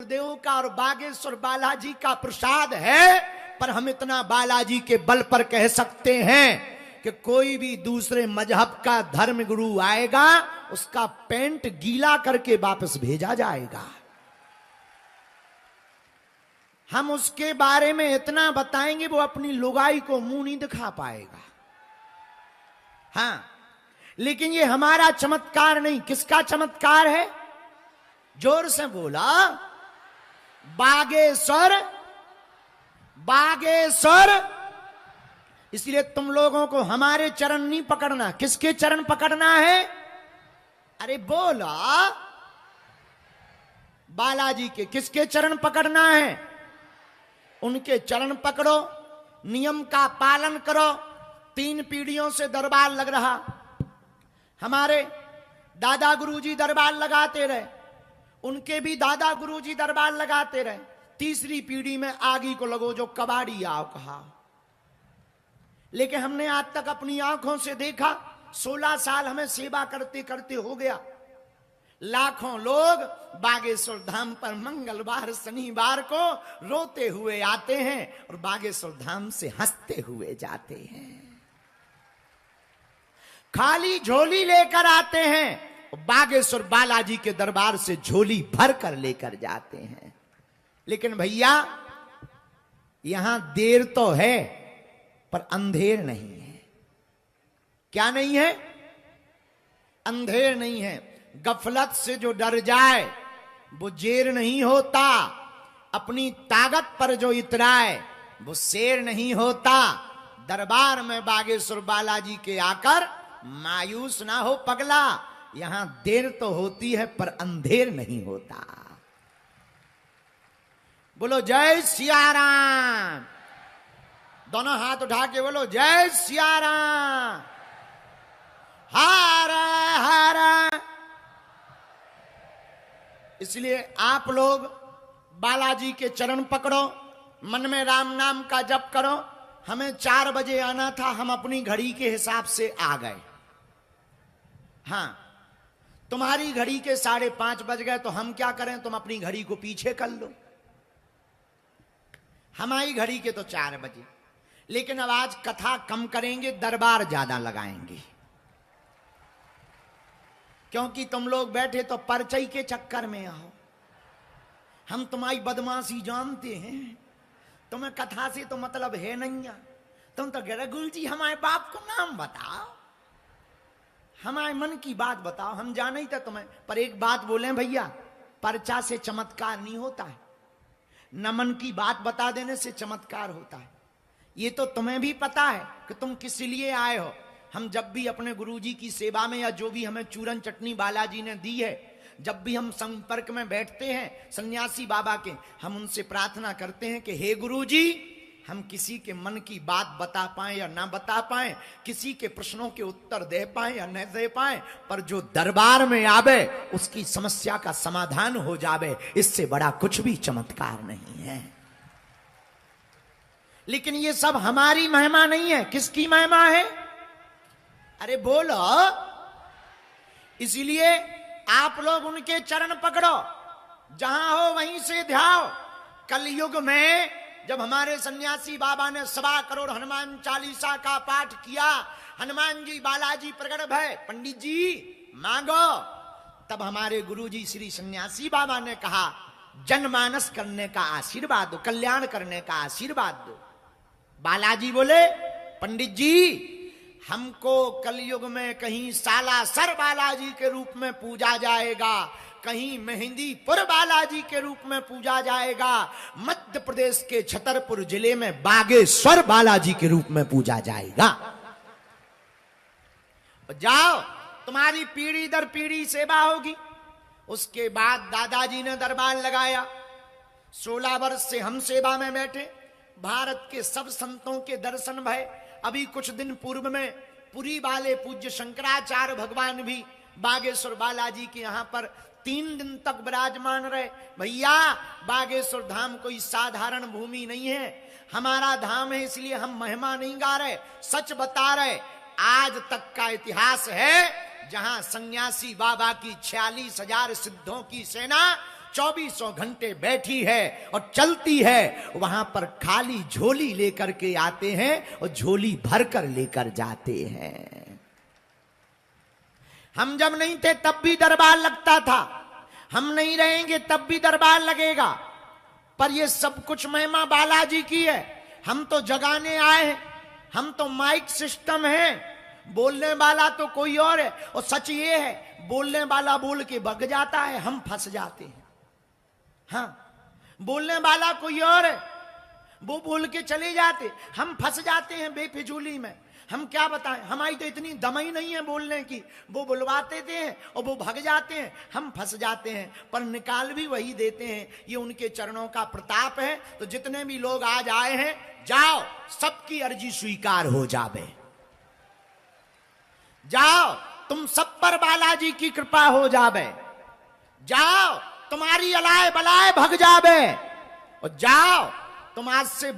गुरुदेव का और बागेश्वर बालाजी का प्रसाद है। पर हम इतना बालाजी के बल पर कह सकते हैं कि कोई भी दूसरे मजहब का धर्म गुरु आएगा, उसका पैंट गीला करके वापस भेजा जाएगा। हम उसके बारे में इतना बताएंगे, वो अपनी लुगाई को मुंह नहीं दिखा पाएगा। हाँ, लेकिन ये हमारा चमत्कार नहीं। किसका चमत्कार है? जोर से बोला, बागेश्वर। बागेश्वर। इसलिए तुम लोगों को हमारे चरण नहीं पकड़ना। किसके चरण पकड़ना है? अरे बोला, बालाजी के। किसके चरण पकड़ना है? उनके चरण पकड़ो, नियम का पालन करो। 3 पीढ़ियों से दरबार लग रहा। हमारे दादा गुरुजी दरबार लगाते रहे, उनके भी दादा गुरुजी दरबार लगाते रहे। तीसरी पीढ़ी में आगी को लगो जो कबाड़ी आओ कहा। लेकिन हमने आज तक अपनी आंखों से देखा, 16 साल हमें सेवा करते करते हो गया। लाखों लोग बागेश्वर धाम पर मंगलवार शनिवार को रोते हुए आते हैं और बागेश्वर धाम से हंसते हुए जाते हैं। खाली झोली लेकर आते हैं, बागेश्वर बालाजी के दरबार से झोली भर कर लेकर जाते हैं। लेकिन भैया, यहां देर तो है पर अंधेर नहीं है। क्या नहीं है? अंधेर नहीं है। गफलत से जो डर जाए वो जेर नहीं होता। अपनी ताकत पर जो इतराए वो शेर नहीं होता। दरबार में बागेश्वर बालाजी के आकर मायूस ना हो पगला। यहां देर तो होती है पर अंधेर नहीं होता। बोलो जय सिया राम। दोनों हाथ उठा के बोलो जय सिया राम। हर हर। इसलिए आप लोग बालाजी के चरण पकड़ो, मन में राम नाम का जप करो। हमें 4 बजे आना था, हम अपनी घड़ी के हिसाब से आ गए। हाँ, तुम्हारी घड़ी के 5:30 बज गए तो हम क्या करें? तुम अपनी घड़ी को पीछे कर लो। हमारी घड़ी के तो 4 बजे। लेकिन अब आज कथा कम करेंगे, दरबार ज्यादा लगाएंगे। क्योंकि तुम लोग बैठे तो परचई के चक्कर में आओ। हम तुम्हारी बदमाशी जानते हैं, तुम्हें कथा से तो मतलब है नहीं। तुम तो कह रहे गुरु जी हमारे बाप को नाम बताओ, हमारे मन की बात बताओ। हम जाने ही था तुम्हें। पर एक बात बोले भैया, परचा से चमत्कार नहीं होता है, न मन की बात बता देने से चमत्कार होता है। ये तो तुम्हें भी पता है कि तुम किस लिए आए हो। हम जब भी अपने गुरुजी की सेवा में, या जो भी हमें चूरन चटनी बालाजी ने दी है, जब भी हम संपर्क में बैठते हैं सन्यासी बाबा के, हम उनसे प्रार्थना करते हैं कि हे गुरुजी, हम किसी के मन की बात बता पाए या ना बता पाए, किसी के प्रश्नों के उत्तर दे पाए या न दे पाए, पर जो दरबार में आवे उसकी समस्या का समाधान हो जावे, इससे बड़ा कुछ भी चमत्कार नहीं है। लेकिन ये सब हमारी महिमा नहीं है। किसकी महिमा है? अरे बोलो। इसलिए आप लोग उनके चरण पकड़ो, जहां हो वहीं से ध्याओ। कलयुग में जब हमारे सन्यासी बाबा ने 1.25 करोड़ हनुमान चालीसा का पाठ किया, हनुमान जी बालाजी प्रकट भय, पंडित जी मांगो, तब हमारे गुरुजी श्री सन्यासी बाबा ने कहा जनमानस करने का आशीर्वाद दो, कल्याण करने का आशीर्वाद दो। बालाजी बोले पंडित जी, हमको कलयुग में कहीं सालासर बालाजी के रूप में पूजा जाएगा, कहीं मेहंदीपुर बालाजी के रूप में पूजा जाएगा, मध्य प्रदेश के छतरपुर जिले में बागेश्वर बालाजी के रूप में पूजा जाएगा। जाओ, तुम्हारी पीढ़ी दर पीढ़ी सेवा होगी। उसके बाद दादाजी ने दरबार लगाया। 16 वर्ष से हम सेवा में बैठे। भारत के सब संतों के दर्शन भय। अभी कुछ दिन पूर्व में पुरी वाले पूज्य शंकराचार्य भगवान भी बागेश्वर बालाजी के यहां पर 3 दिन तक विराजमान रहे। भैया, बागेश्वर धाम कोई साधारण भूमि नहीं है, हमारा धाम है, इसलिए हम महिमा नहीं गा रहे, सच बता रहे। आज तक का इतिहास है जहां सन्यासी बाबा की 46,000 सिद्धों की सेना 24 घंटे बैठी है और चलती है, वहां पर खाली झोली लेकर के आते हैं और झोली भर कर लेकर जाते हैं। हम जब नहीं थे तब भी दरबार लगता था, हम नहीं रहेंगे तब भी दरबार लगेगा, पर ये सब कुछ महिमा बालाजी की है। हम तो जगाने आए हैं, हम तो माइक सिस्टम है, बोलने वाला तो कोई और है। और सच ये है, बोलने वाला बोल के भग जाता है, हम फंस जाते हैं। हाँ, बोलने वाला कोई और है, वो बोल के चले जाते, हम फंस जाते हैं बेफिजूली में। हम क्या बताएं, हमारी तो इतनी दम ही नहीं है बोलने की। वो बुलवाते थे और वो भग जाते हैं, हम फंस जाते हैं, पर निकाल भी वही देते हैं। ये उनके चरणों का प्रताप है। तो जितने भी लोग आज आए हैं, जाओ, सबकी अर्जी स्वीकार हो जावे। जाओ, तुम सब पर बालाजी की कृपा हो जावे। जाओ, तुम्हारी अलाए बलाए भग जावे। और जाओ, तुम आज से